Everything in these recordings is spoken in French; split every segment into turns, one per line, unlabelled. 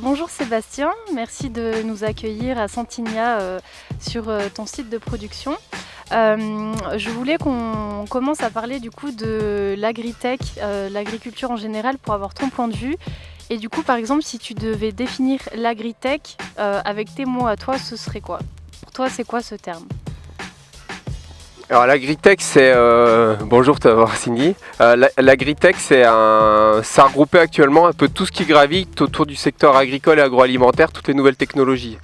Bonjour Sébastien, merci de nous accueillir à Santigna sur ton site de production. Je voulais qu'on commence à parler du coup de l'agritech, l'agriculture en général, pour avoir ton point de vue. Et du coup, par exemple, si tu devais définir l'agritech avec tes mots à toi, ce serait quoi? Pour toi, c'est quoi ce terme?
Alors l'agritech c'est bonjour Cindy. L'agritech ça regroupait actuellement un peu tout ce qui gravite autour du secteur agricole et agroalimentaire, toutes les nouvelles technologies.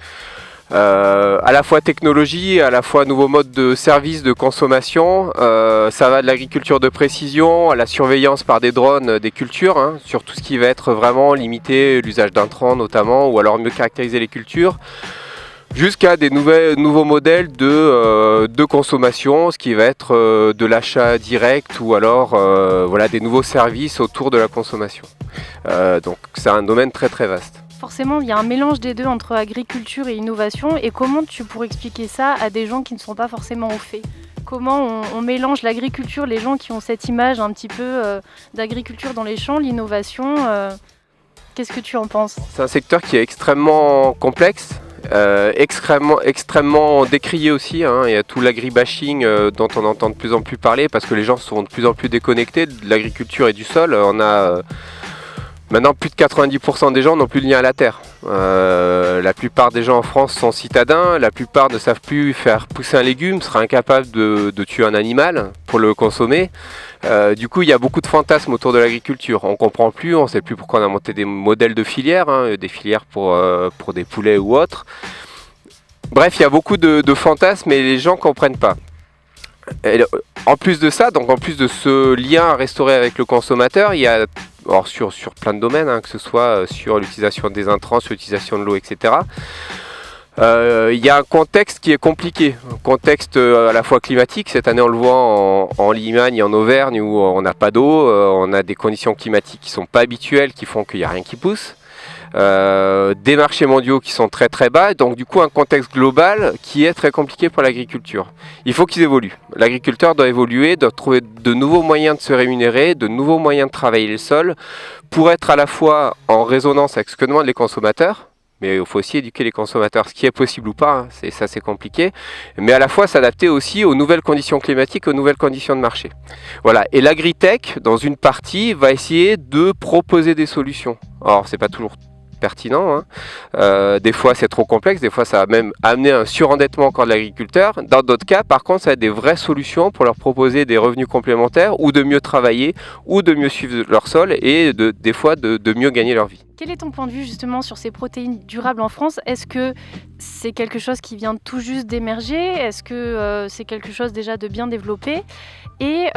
À la fois technologie, à la fois nouveaux modes de service, de consommation. Ça va de l'agriculture de précision à la surveillance par des drones des cultures, hein, sur tout ce qui va être vraiment limiter l'usage d'intrants notamment, ou alors mieux caractériser les cultures, jusqu'à des nouveaux modèles de consommation, ce qui va être de l'achat direct ou alors voilà, des nouveaux services autour de la consommation. Donc c'est un domaine très très vaste.
Forcément, il y a un mélange des deux entre agriculture et innovation. Et comment tu pourrais expliquer ça à des gens qui ne sont pas forcément au fait? Comment on mélange l'agriculture, les gens qui ont cette image un petit peu d'agriculture dans les champs, l'innovation, qu'est-ce que tu en penses?
C'est un secteur qui est extrêmement complexe. Extrêmement décrié aussi, hein. Il y a tout l'agribashing dont on entend de plus en plus parler parce que les gens sont de plus en plus déconnectés de l'agriculture et du sol. On a maintenant plus de 90% des gens n'ont plus de lien à la terre. La plupart des gens en France sont citadins, la plupart ne savent plus faire pousser un légume, seraient incapables de tuer un animal pour le consommer. Du coup, il y a beaucoup de fantasmes autour de l'agriculture. On ne comprend plus, on ne sait plus pourquoi on a monté des modèles de filières, hein, des filières pour des poulets ou autres. Bref, il y a beaucoup de fantasmes et les gens ne comprennent pas. Et en plus de ça, donc en plus de ce lien à restaurer avec le consommateur, il y a sur plein de domaines, hein, que ce soit sur l'utilisation des intrants, sur l'utilisation de l'eau, etc. Il y a un contexte qui est compliqué, un contexte à la fois climatique. Cette année on le voit en Limagne et en Auvergne où on n'a pas d'eau, on a des conditions climatiques qui ne sont pas habituelles, qui font qu'il n'y a rien qui pousse. Des marchés mondiaux qui sont très très bas, donc du coup un contexte global qui est très compliqué pour l'agriculture. Il faut qu'ils évoluent. L'agriculteur doit évoluer, doit trouver de nouveaux moyens de se rémunérer, de nouveaux moyens de travailler le sol, pour être à la fois en résonance avec ce que demandent les consommateurs, mais il faut aussi éduquer les consommateurs, ce qui est possible ou pas, hein, c'est compliqué, mais à la fois s'adapter aussi aux nouvelles conditions climatiques, aux nouvelles conditions de marché. Voilà. Et l'agritech, dans une partie, va essayer de proposer des solutions. Alors, c'est pas toujours pertinent, hein. Des fois c'est trop complexe, des fois ça va même amener un surendettement encore de l'agriculteur. Dans d'autres cas, par contre, ça a des vraies solutions pour leur proposer des revenus complémentaires ou de mieux travailler ou de mieux suivre leur sol et des fois de mieux gagner leur vie.
Quel est ton point de vue justement sur ces protéines durables en France? Est-ce que c'est quelque chose qui vient tout juste d'émerger? Est-ce que c'est quelque chose déjà de bien développé? Et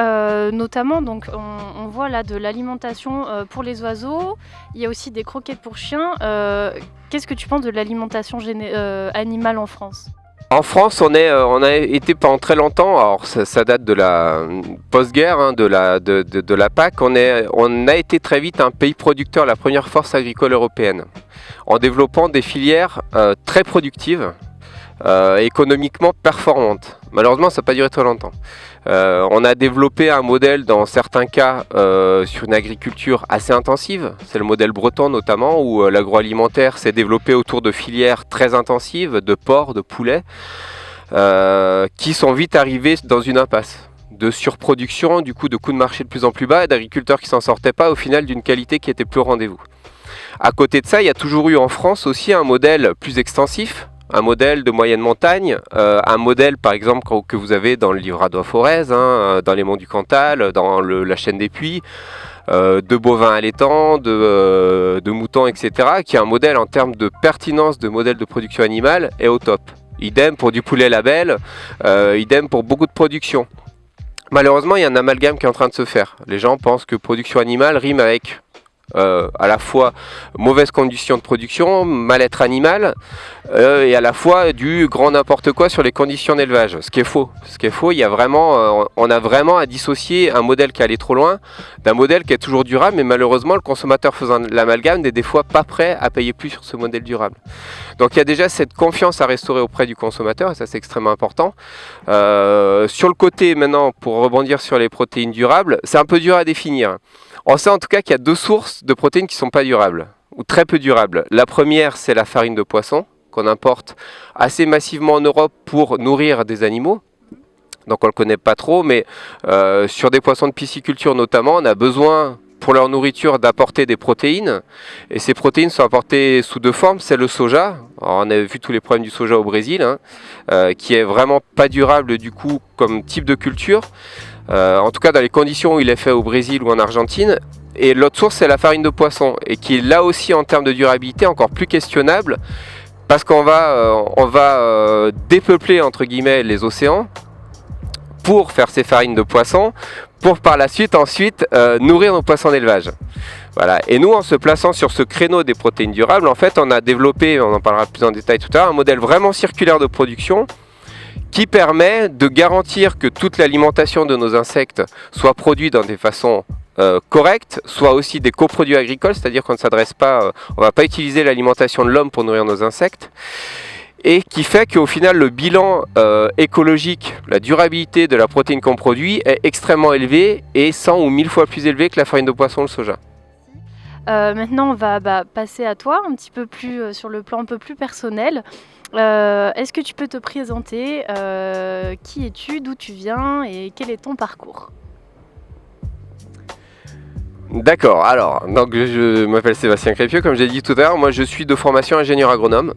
notamment, donc, on voit là de l'alimentation pour les oiseaux, il y a aussi des croquettes pour chiens. Qu'est-ce que tu penses de l'alimentation animale en France?
En France, on a été pendant très longtemps, alors ça date de la post-guerre, hein, de la PAC, on a été très vite un pays producteur, la première force agricole européenne, en développant des filières très productives, économiquement performantes. Malheureusement, ça n'a pas duré très longtemps. On a développé un modèle dans certains cas sur une agriculture assez intensive, c'est le modèle breton notamment, où l'agroalimentaire s'est développé autour de filières très intensives, de porcs, de poulets, qui sont vite arrivés dans une impasse de surproduction, du coup de coûts de marché de plus en plus bas et d'agriculteurs qui ne s'en sortaient pas au final d'une qualité qui était plus au rendez-vous. À côté de ça, il y a toujours eu en France aussi un modèle plus extensif, un modèle de moyenne montagne, un modèle par exemple que vous avez dans le Livradois Forez, hein, dans les monts du Cantal, dans la chaîne des Puys, de bovins allaitants, de moutons, etc., qui est un modèle en termes de pertinence de modèle de production animale est au top. Idem pour du poulet label, idem pour beaucoup de production. Malheureusement, il y a un amalgame qui est en train de se faire. Les gens pensent que production animale rime avec à la fois mauvaises conditions de production, mal-être animal, et à la fois du grand n'importe quoi sur les conditions d'élevage. Ce qui est faux. Il y a vraiment, on a vraiment à dissocier un modèle qui allait trop loin d'un modèle qui est toujours durable, mais malheureusement le consommateur faisant l'amalgame n'est des fois pas prêt à payer plus sur ce modèle durable. Donc il y a déjà cette confiance à restaurer auprès du consommateur, et ça c'est extrêmement important. Sur le côté maintenant, pour rebondir sur les protéines durables, c'est un peu dur à définir. On sait en tout cas qu'il y a deux sources de protéines qui ne sont pas durables, ou très peu durables. La première, c'est la farine de poisson, qu'on importe assez massivement en Europe pour nourrir des animaux. Donc on ne le connaît pas trop, mais sur des poissons de pisciculture notamment, on a besoin pour leur nourriture d'apporter des protéines. Et ces protéines sont apportées sous deux formes, c'est le soja. Alors, on a vu tous les problèmes du soja au Brésil, qui est vraiment pas durable du coup comme type de culture. En tout cas dans les conditions où il est fait au Brésil ou en Argentine. Et l'autre source, c'est la farine de poisson, et qui est là aussi en termes de durabilité encore plus questionnable, parce qu'on va dépeupler entre guillemets les océans pour faire ces farines de poisson, pour par la suite ensuite nourrir nos poissons d'élevage. Voilà. Et nous, en se plaçant sur ce créneau des protéines durables, en fait, on a développé, on en parlera plus en détail tout à l'heure, un modèle vraiment circulaire de production qui permet de garantir que toute l'alimentation de nos insectes soit produite dans des façons correctes, soit aussi des coproduits agricoles, c'est-à-dire qu'on ne s'adresse pas, on ne va pas utiliser l'alimentation de l'homme pour nourrir nos insectes, et qui fait qu'au final le bilan écologique, la durabilité de la protéine qu'on produit est extrêmement élevé et 100 ou 1000 fois plus élevé que la farine de poisson, le soja.
Maintenant, on va passer à toi, un petit peu plus sur le plan un peu plus personnel. Est-ce que tu peux te présenter? Qui es-tu? D'où tu viens? Et quel est ton parcours?
D'accord, alors, donc je m'appelle Sébastien Crépieux, comme j'ai dit tout à l'heure, moi je suis de formation ingénieur agronome,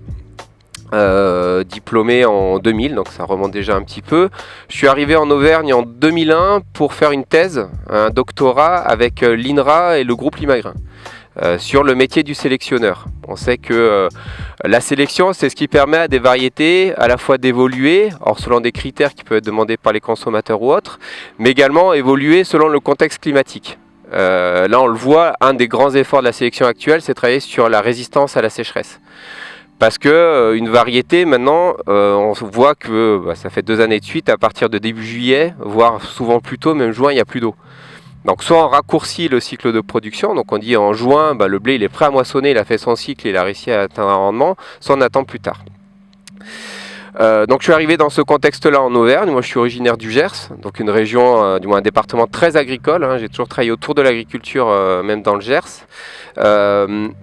diplômé en 2000, donc ça remonte déjà un petit peu. Je suis arrivé en Auvergne en 2001 pour faire une thèse, un doctorat avec l'INRA et le groupe Limagrin. Sur le métier du sélectionneur. On sait que la sélection, c'est ce qui permet à des variétés à la fois d'évoluer, or selon des critères qui peuvent être demandés par les consommateurs ou autres, mais également évoluer selon le contexte climatique. Là, on le voit, un des grands efforts de la sélection actuelle, c'est de travailler sur la résistance à la sécheresse. Parce que une variété, maintenant, on voit que ça fait 2 années de suite, à partir de début juillet, voire souvent plus tôt, même juin, il n'y a plus d'eau. Donc soit on raccourcit le cycle de production, donc on dit en juin, le blé il est prêt à moissonner, il a fait son cycle, il a réussi à atteindre un rendement, soit on attend plus tard. Donc je suis arrivé dans ce contexte-là en Auvergne, moi je suis originaire du Gers, donc une région, du moins un département très agricole, j'ai toujours travaillé autour de l'agriculture, même dans le Gers.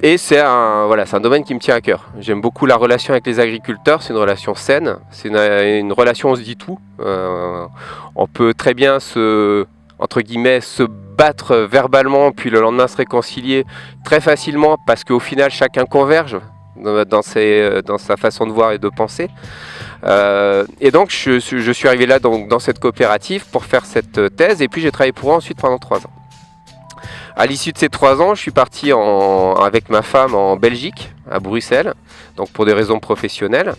Et c'est un domaine qui me tient à cœur. J'aime beaucoup la relation avec les agriculteurs, c'est une relation saine, c'est une relation où on se dit tout. On peut très bien entre guillemets, se battre verbalement, puis le lendemain se réconcilier très facilement, parce qu'au final, chacun converge dans sa façon de voir et de penser. Et donc, je suis arrivé là dans cette coopérative pour faire cette thèse, et puis j'ai travaillé pour eux ensuite pendant 3 ans. À l'issue de ces 3 ans, je suis parti avec ma femme en Belgique, à Bruxelles, donc pour des raisons professionnelles.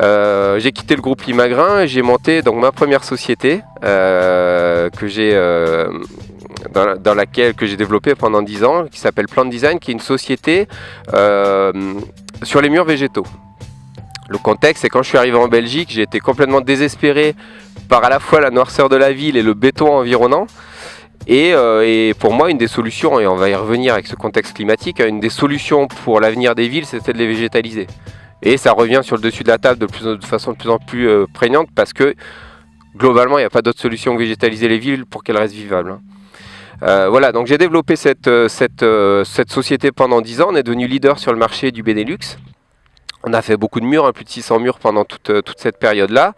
J'ai quitté le groupe Limagrin et j'ai monté donc ma première société que j'ai dans laquelle j'ai développée pendant 10 ans, qui s'appelle Plant Design, qui est une société sur les murs végétaux. Le contexte, c'est quand je suis arrivé en Belgique, j'ai été complètement désespéré par à la fois la noirceur de la ville et le béton environnant. Et pour moi, une des solutions, et on va y revenir avec ce contexte climatique, une des solutions pour l'avenir des villes, c'était de les végétaliser. Et ça revient sur le dessus de la table de façon de plus en plus prégnante, parce que globalement, il n'y a pas d'autre solution que végétaliser les villes pour qu'elles restent vivables. Voilà, donc j'ai développé cette société pendant 10 ans. On est devenu leader sur le marché du Benelux. On a fait beaucoup de murs, plus de 600 murs pendant toute cette période-là.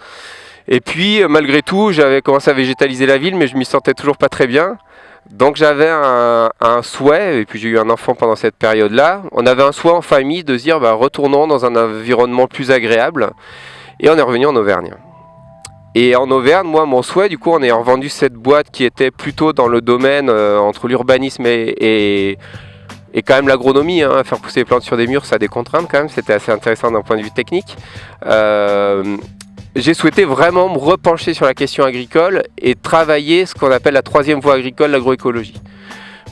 Et puis, malgré tout, j'avais commencé à végétaliser la ville, mais je m'y sentais toujours pas très bien. Donc j'avais un souhait, et puis j'ai eu un enfant pendant cette période-là, on avait un souhait en famille de se dire retournons dans un environnement plus agréable, et on est revenu en Auvergne. Et en Auvergne, moi, mon souhait, du coup, on est revendu cette boîte qui était plutôt dans le domaine entre l'urbanisme et quand même l'agronomie, faire pousser les plantes sur des murs, ça a des contraintes quand même, c'était assez intéressant d'un point de vue technique. J'ai souhaité vraiment me repencher sur la question agricole et travailler ce qu'on appelle la 3e voie agricole, l'agroécologie.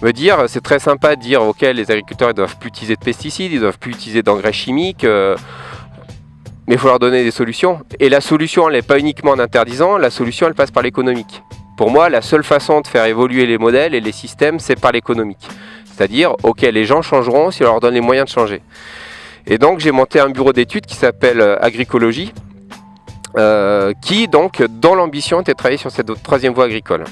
Me dire, c'est très sympa de dire, ok, les agriculteurs ne doivent plus utiliser de pesticides, ils ne doivent plus utiliser d'engrais chimiques, mais il faut leur donner des solutions. Et la solution, elle n'est pas uniquement en interdisant, la solution, elle passe par l'économique. Pour moi, la seule façon de faire évoluer les modèles et les systèmes, c'est par l'économique. C'est-à-dire, ok, les gens changeront si on leur donne les moyens de changer. Et donc, j'ai monté un bureau d'études qui s'appelle Agricologie, qui donc dans l'ambition était de travailler sur cette 3e voie agricole.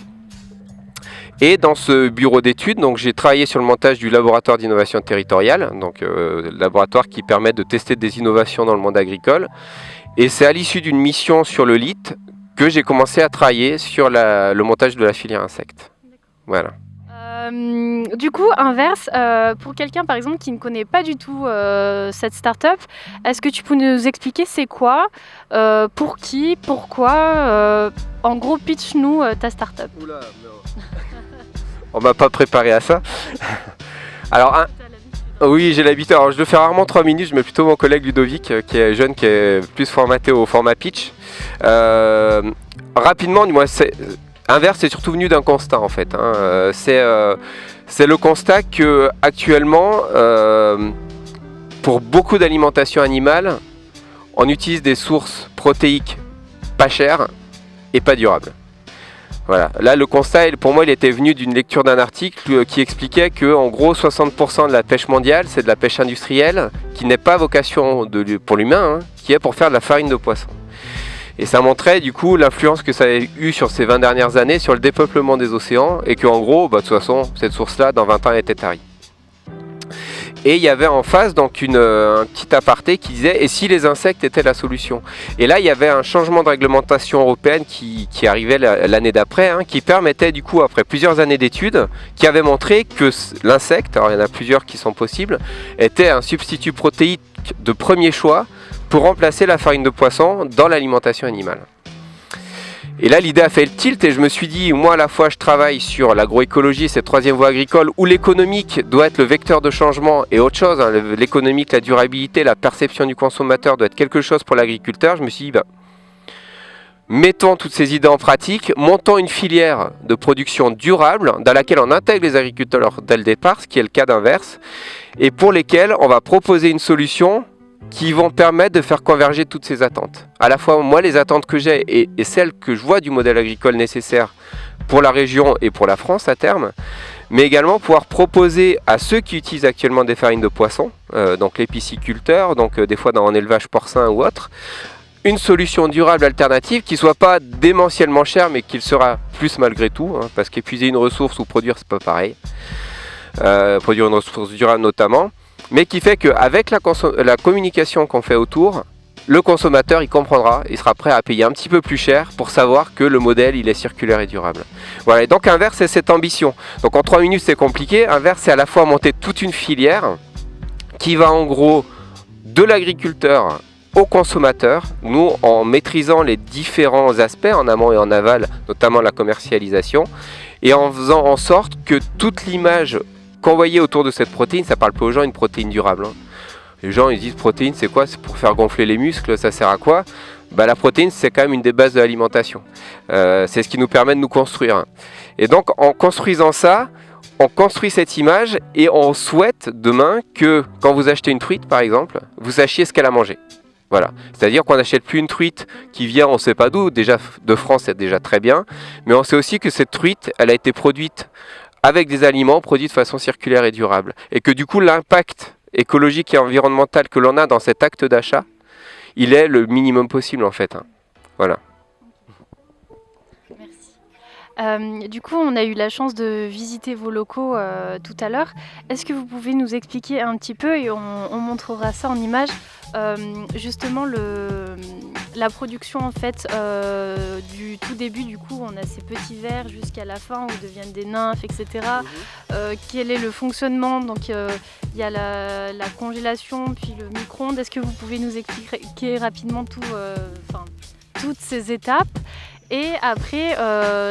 Et dans ce bureau d'études, donc j'ai travaillé sur le montage du laboratoire d'innovation territoriale, donc laboratoire qui permet de tester des innovations dans le monde agricole. Et c'est à l'issue d'une mission sur le LIT que j'ai commencé à travailler sur le montage de la filière insectes. Voilà.
Du coup, inverse, pour quelqu'un par exemple qui ne connaît pas du tout cette start-up, est-ce que tu peux nous expliquer c'est quoi, pour qui, pourquoi, en gros pitch-nous ta start-up.
Oula, non. On m'a pas préparé à ça. Alors, oui, j'ai l'habitude. Alors, je le fais rarement 3 minutes. Je mets plutôt mon collègue Ludovic, qui est jeune, qui est plus formaté au format pitch. Rapidement, moi, Inverse, c'est surtout venu d'un constat en fait. C'est le constat que actuellement, pour beaucoup d'alimentation animale, on utilise des sources protéiques pas chères et pas durables. Voilà. Là, le constat, pour moi, il était venu d'une lecture d'un article qui expliquait que, en gros, 60% de la pêche mondiale, c'est de la pêche industrielle, qui n'est pas vocation pour l'humain, qui est pour faire de la farine de poisson. Et ça montrait du coup l'influence que ça a eu sur ces 20 dernières années sur le dépeuplement des océans, et qu'en gros, de toute façon, cette source-là, dans 20 ans, elle était tarie. Et il y avait en face donc un petit aparté qui disait « Et si les insectes étaient la solution ?» Et là, il y avait un changement de réglementation européenne qui arrivait l'année d'après, qui permettait du coup, après plusieurs années d'études, qui avait montré que l'insecte, alors il y en a plusieurs qui sont possibles, était un substitut protéique de premier choix pour remplacer la farine de poisson dans l'alimentation animale. Et là, l'idée a fait le tilt et je me suis dit, moi à la fois je travaille sur l'agroécologie, cette troisième voie agricole, où l'économique doit être le vecteur de changement et autre chose, l'économique, la durabilité, la perception du consommateur doit être quelque chose pour l'agriculteur. Je me suis dit, mettons toutes ces idées en pratique, montons une filière de production durable dans laquelle on intègre les agriculteurs dès le départ, ce qui est le cas d'Inverse, et pour lesquels on va proposer une solution qui vont permettre de faire converger toutes ces attentes. À la fois, moi, les attentes que j'ai et celles que je vois du modèle agricole nécessaire pour la région et pour la France à terme, mais également pouvoir proposer à ceux qui utilisent actuellement des farines de poisson, donc les pisciculteurs, donc des fois en élevage porcin ou autre, une solution durable alternative qui ne soit pas démentiellement chère, mais qui le sera plus malgré tout, parce qu'épuiser une ressource ou produire, c'est pas pareil. Produire une ressource durable notamment, mais qui fait qu'avec la communication qu'on fait autour, le consommateur il comprendra, il sera prêt à payer un petit peu plus cher pour savoir que le modèle il est circulaire et durable. Voilà, et donc Inverse c'est cette ambition. Donc en 3 minutes c'est compliqué, Inverse c'est à la fois monter toute une filière qui va en gros de l'agriculteur au consommateur, nous en maîtrisant les différents aspects en amont et en aval, notamment la commercialisation, et en faisant en sorte que toute l'image qu'on voyait autour de cette protéine, ça parle pas aux gens une protéine durable. Les gens ils disent protéine c'est quoi? C'est pour faire gonfler les muscles, ça sert à quoi? La protéine c'est quand même une des bases de l'alimentation. C'est ce qui nous permet de nous construire. Et donc en construisant ça, on construit cette image et on souhaite demain que quand vous achetez une truite par exemple, vous sachiez ce qu'elle a mangé. Voilà, c'est-à-dire qu'on n'achète plus une truite qui vient on ne sait pas d'où, déjà de France c'est déjà très bien, mais on sait aussi que cette truite elle a été produite avec des aliments produits de façon circulaire et durable. Et que du coup, l'impact écologique et environnemental que l'on a dans cet acte d'achat, il est le minimum possible en fait. Voilà.
Merci. Du coup, on a eu la chance de visiter vos locaux tout à l'heure. Est-ce que vous pouvez nous expliquer un petit peu, et on montrera ça en image, justement la production en fait du tout début, du coup on a ces petits vers jusqu'à la fin où ils deviennent des nymphes, etc. Quel est le fonctionnement? Donc il y a la congélation puis le micro-ondes. Est-ce que vous pouvez nous expliquer rapidement toutes ces étapes? Et après,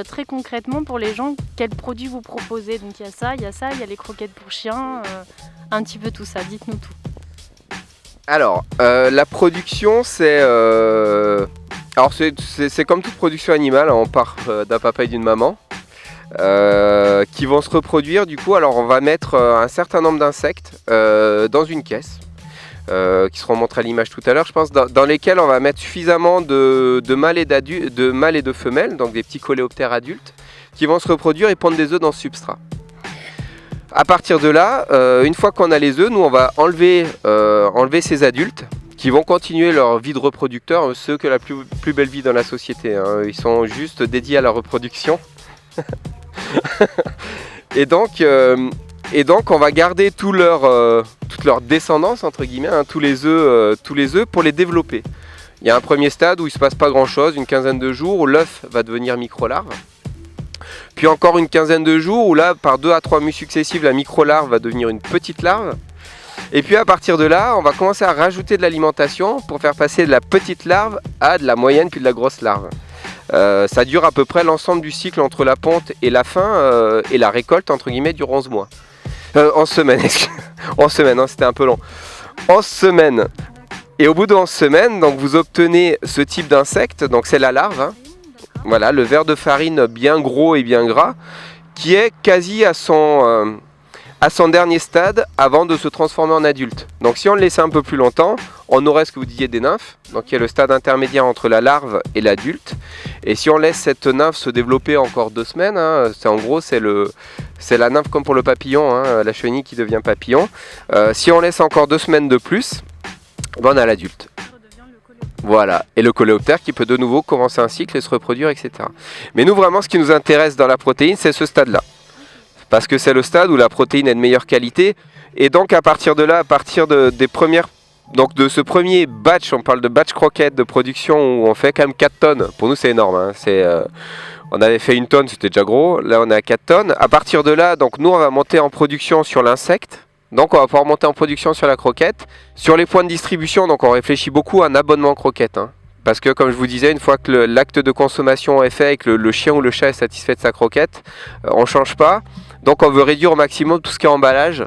très concrètement pour les gens, quels produits vous proposez? Donc il y a ça, il y a les croquettes pour chiens, un petit peu tout ça, dites-nous tout.
Alors, la production, c'est comme toute production animale, on part d'un papa et d'une maman qui vont se reproduire. Du coup, alors on va mettre un certain nombre d'insectes dans une caisse qui seront montrés à l'image tout à l'heure, je pense, dans lesquels on va mettre suffisamment de mâles et de femelles, donc des petits coléoptères adultes, qui vont se reproduire et pondre des œufs dans ce substrat. À partir de là, une fois qu'on a les œufs, nous on va enlever ces adultes qui vont continuer leur vie de reproducteur, ceux qui ont la plus belle vie dans la société. Ils sont juste dédiés à la reproduction. Et donc, on va garder toute leur descendance, entre guillemets, hein, tous les œufs pour les développer. Il y a un premier stade où il ne se passe pas grand chose, une quinzaine de jours, où l'œuf va devenir micro-larve. Puis encore une quinzaine de jours où là, par 2 à 3 mues successives, la micro-larve va devenir une petite larve. Et puis à partir de là, on va commencer à rajouter de l'alimentation pour faire passer de la petite larve à de la moyenne puis de la grosse larve. Ça dure à peu près l'ensemble du cycle entre la ponte et la fin et la récolte entre guillemets dure 11 mois. 11 semaines, en semaine, hein, c'était un peu long. 11 semaines. Et au bout de 11 semaines, donc vous obtenez ce type d'insecte, donc c'est la larve, hein. Voilà, le ver de farine bien gros et bien gras, qui est quasi à son dernier stade avant de se transformer en adulte. Donc si on le laissait un peu plus longtemps, on aurait ce que vous disiez des nymphes, donc qui est le stade intermédiaire entre la larve et l'adulte. Et si on laisse cette nymphe se développer encore 2 semaines, hein, c'est la nymphe comme pour le papillon, hein, la chenille qui devient papillon. Si on laisse encore 2 semaines de plus, ben on a l'adulte. Voilà, et le coléoptère qui peut de nouveau commencer un cycle et se reproduire, etc. Mais nous vraiment ce qui nous intéresse dans la protéine, c'est ce stade-là. Parce que c'est le stade où la protéine est de meilleure qualité. Et donc à partir de là, à partir de ce premier batch, on parle de batch croquettes de production où on fait quand même 4 tonnes. Pour nous c'est énorme, hein. On avait fait 1 tonne, c'était déjà gros. Là on est à 4 tonnes. À partir de là, donc nous on va monter en production sur l'insecte. Donc on va pouvoir monter en production sur la croquette. Sur les points de distribution, donc on réfléchit beaucoup à un abonnement croquette, hein. Parce que comme je vous disais, une fois que l'acte de consommation est fait et que le chien ou le chat est satisfait de sa croquette, on ne change pas. Donc on veut réduire au maximum tout ce qui est emballage.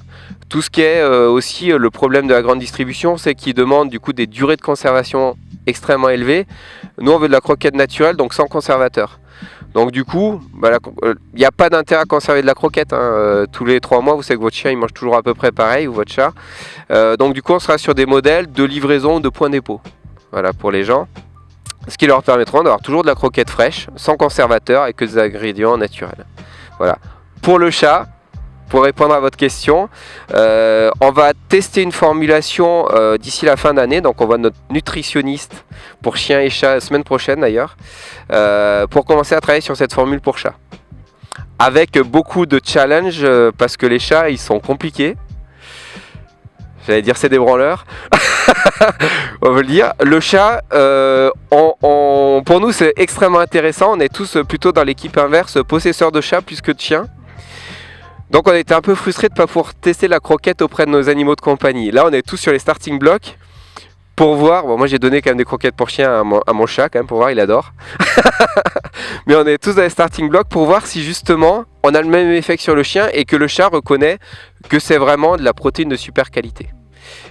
Tout ce qui est aussi le problème de la grande distribution, c'est qu'il demande du coup des durées de conservation extrêmement élevées. Nous on veut de la croquette naturelle, donc sans conservateur. Donc du coup, il n'y a pas d'intérêt à conserver de la croquette, hein. Tous les 3 mois, vous savez que votre chien il mange toujours à peu près pareil, ou votre chat. Donc du coup, on sera sur des modèles de livraison de point dépôt. Voilà, pour les gens. Ce qui leur permettra d'avoir toujours de la croquette fraîche, sans conservateur et que des ingrédients naturels. Voilà. Pour le chat, pour répondre à votre question, on va tester une formulation d'ici la fin d'année. Donc on voit notre nutritionniste pour chiens et chats, semaine prochaine d'ailleurs, pour commencer à travailler sur cette formule pour chat. Avec beaucoup de challenges, parce que les chats, ils sont compliqués. J'allais dire c'est des branleurs. On veut le dire. Le chat, pour nous c'est extrêmement intéressant. On est tous plutôt dans l'équipe inverse, possesseurs de chats plus que de chiens. Donc on était un peu frustrés de ne pas pouvoir tester la croquette auprès de nos animaux de compagnie. Là on est tous sur les starting blocks pour voir. Bon, moi j'ai donné quand même des croquettes pour chien à mon chat quand même pour voir, il adore. Mais on est tous dans les starting blocks pour voir si justement on a le même effet que sur le chien et que le chat reconnaît que c'est vraiment de la protéine de super qualité.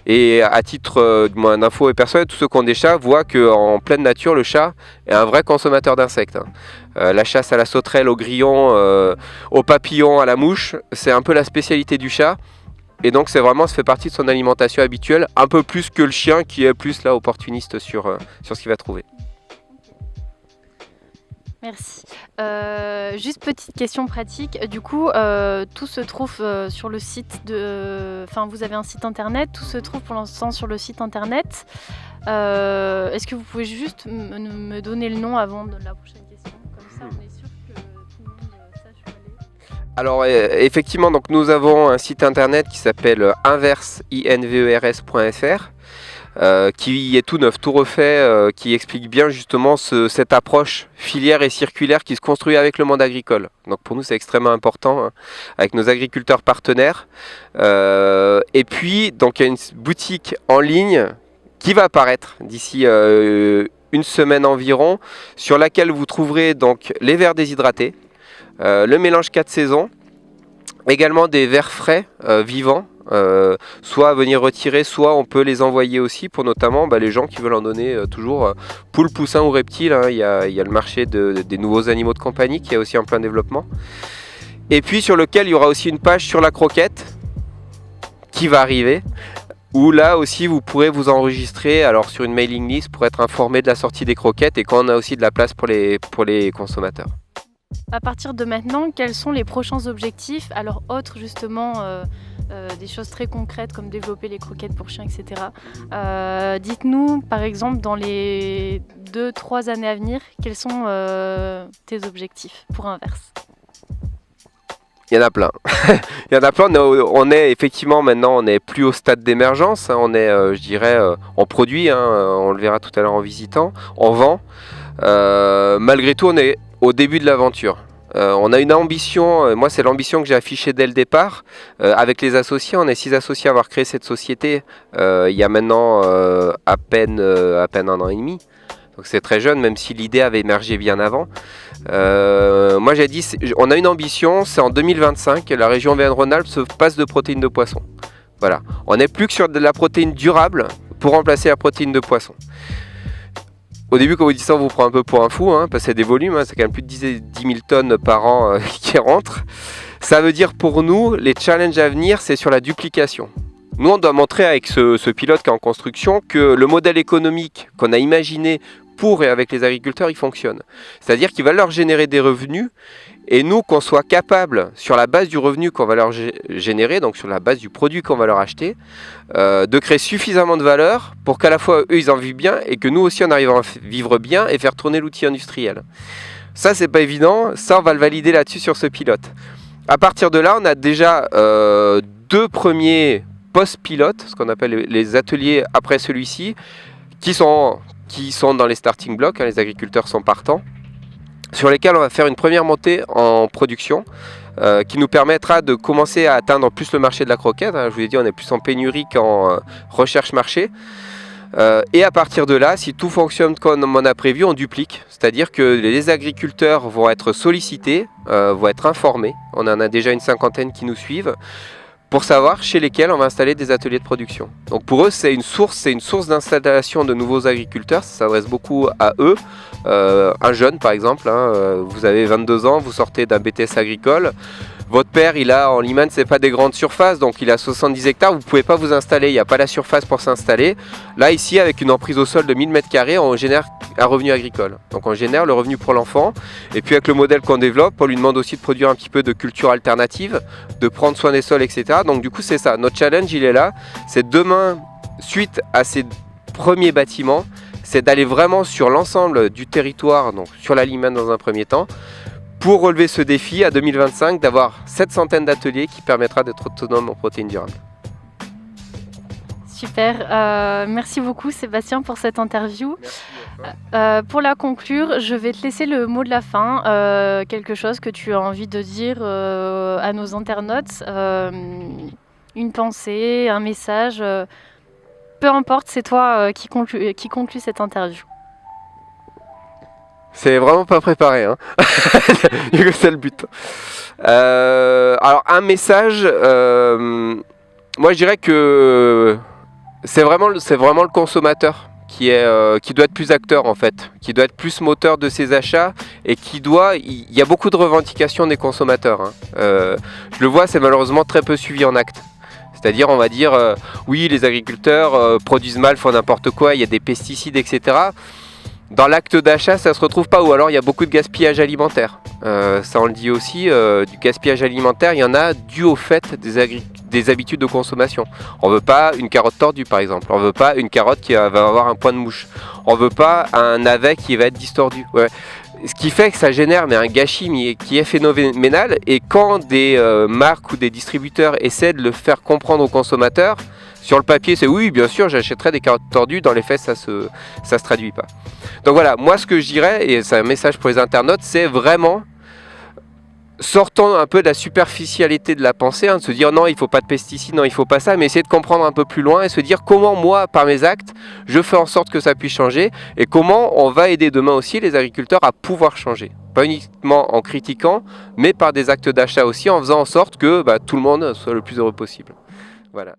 Et à titre d'info et personnel, tous ceux qui ont des chats voient qu'en pleine nature, le chat est un vrai consommateur d'insectes. La chasse à la sauterelle, au grillon, au papillon, à la mouche, c'est un peu la spécialité du chat. Et donc ça fait partie de son alimentation habituelle, un peu plus que le chien qui est plus là opportuniste sur ce qu'il va trouver.
Merci. Juste petite question pratique. Du coup, tout se trouve sur le site de... Enfin, vous avez un site internet, tout se trouve pour l'instant sur le site internet. Est-ce que vous pouvez juste me donner le nom avant de la prochaine question? Comme ça, on est sûr que tout le monde sache où aller.
Alors effectivement, donc nous avons un site internet qui s'appelle invers.fr. Qui est tout neuf, tout refait, qui explique bien justement cette approche filière et circulaire qui se construit avec le monde agricole. Donc pour nous c'est extrêmement important, hein, avec nos agriculteurs partenaires. Et puis donc il y a une boutique en ligne qui va apparaître d'ici une semaine environ, sur laquelle vous trouverez donc les vers déshydratés, le mélange 4 saisons, également des vers frais vivants. Soit à venir retirer, soit on peut les envoyer aussi pour notamment les gens qui veulent en donner toujours poules, poussins ou reptiles, hein. Il y a le marché des nouveaux animaux de compagnie qui est aussi en plein développement. Et puis sur lequel il y aura aussi une page sur la croquette qui va arriver, où là aussi vous pourrez vous enregistrer alors sur une mailing list pour être informé de la sortie des croquettes et quand on a aussi de la place pour les consommateurs.
À partir de maintenant, quels sont les prochains objectifs? Alors, autres justement, des choses très concrètes comme développer les croquettes pour chiens, etc. Dites-nous, par exemple, dans les 2-3 années à venir, quels sont tes objectifs pour Inverse?
Il y en a plein. Il y en a plein. On est effectivement maintenant, on n'est plus au stade d'émergence. Hein. On est, je dirais, on produit. Hein, on le verra tout à l'heure en visitant. On vend. Malgré tout, on est au début de l'aventure. On a une ambition. Moi, c'est l'ambition que j'ai affichée dès le départ. Avec les associés, on est 6 associés à avoir créé cette société. Il y a maintenant à peine 1 an et demi. Donc c'est très jeune, même si l'idée avait émergé bien avant. Moi j'ai dit, on a une ambition, c'est en 2025, la région Auvergne-Rhône-Alpes se passe de protéines de poisson. Voilà, on n'est plus que sur de la protéine durable pour remplacer la protéine de poisson. Au début, quand vous dites ça, on vous prend un peu pour un fou, hein, parce que c'est des volumes, hein, c'est quand même plus de 10 000 tonnes par an qui rentrent. Ça veut dire pour nous, les challenges à venir, c'est sur la duplication. Nous, on doit montrer avec ce pilote qui est en construction que le modèle économique qu'on a imaginé pour et avec les agriculteurs, il fonctionne. C'est-à-dire qu'il va leur générer des revenus et nous, qu'on soit capable, sur la base du revenu qu'on va leur générer, donc sur la base du produit qu'on va leur acheter, de créer suffisamment de valeur pour qu'à la fois eux, ils en vivent bien et que nous aussi, on arrive à vivre bien et faire tourner l'outil industriel. Ça, c'est pas évident. Ça, on va le valider là-dessus sur ce pilote. À partir de là, on a déjà 2 premiers post-pilotes, ce qu'on appelle les ateliers après celui-ci, qui sont dans les starting blocks, hein, les agriculteurs sont partants, sur lesquels on va faire une première montée en production qui nous permettra de commencer à atteindre plus le marché de la croquette. Hein, je vous ai dit, on est plus en pénurie qu'en recherche marché. Et à partir de là, si tout fonctionne comme on a prévu, on duplique. C'est-à-dire que les agriculteurs vont être sollicités, vont être informés. On en a déjà une 50aine qui nous suivent, pour savoir chez lesquels on va installer des ateliers de production. Donc pour eux, c'est une source d'installation de nouveaux agriculteurs, ça s'adresse beaucoup à eux. Un jeune par exemple, hein, vous avez 22 ans, vous sortez d'un BTS agricole, votre père il a en Liman, c'est pas des grandes surfaces, donc il a 70 hectares, vous ne pouvez pas vous installer, il n'y a pas la surface pour s'installer. Là ici, avec une emprise au sol de 1000 m², on génère un revenu agricole. Donc on génère le revenu pour l'enfant, et puis avec le modèle qu'on développe, on lui demande aussi de produire un petit peu de culture alternative, de prendre soin des sols, etc. Donc du coup c'est ça, notre challenge il est là, c'est demain, suite à ces premiers bâtiments, c'est d'aller vraiment sur l'ensemble du territoire, donc sur la Liman dans un premier temps, pour relever ce défi à 2025 d'avoir cette centaine d'ateliers qui permettra d'être autonome en protéines durables.
Super, merci beaucoup Sébastien pour cette interview. Pour la conclure, je vais te laisser le mot de la fin, quelque chose que tu as envie de dire à nos internautes, une pensée, un message, peu importe, c'est toi qui conclut cette interview.
C'est vraiment pas préparé, hein. C'est le but. Alors un message, moi je dirais que c'est vraiment le consommateur qui doit être plus acteur en fait, qui doit être plus moteur de ses achats et il y a beaucoup de revendications des consommateurs. Hein. Je le vois, c'est malheureusement très peu suivi en acte. C'est-à-dire, on va dire, oui, les agriculteurs produisent mal, font n'importe quoi, il y a des pesticides, etc. Dans l'acte d'achat, ça se retrouve pas, ou alors il y a beaucoup de gaspillage alimentaire. Ça on le dit aussi, du gaspillage alimentaire, il y en a dû au fait des habitudes de consommation. On veut pas une carotte tordue par exemple, on veut pas une carotte qui va avoir un point de mouche, on veut pas un navet qui va être distordu. Ouais. Ce qui fait que ça génère un gâchis qui est phénoménal, et quand des marques ou des distributeurs essaient de le faire comprendre aux consommateurs, sur le papier c'est oui bien sûr j'achèterai des carottes tordues, dans les faits ça se traduit pas. Donc voilà, moi ce que je dirais, et c'est un message pour les internautes, c'est vraiment sortons un peu de la superficialité de la pensée, hein, de se dire non il faut pas de pesticides, non il faut pas ça, mais essayer de comprendre un peu plus loin et se dire comment moi par mes actes je fais en sorte que ça puisse changer, et comment on va aider demain aussi les agriculteurs à pouvoir changer. Pas uniquement en critiquant, mais par des actes d'achat aussi, en faisant en sorte que tout le monde soit le plus heureux possible. Voilà.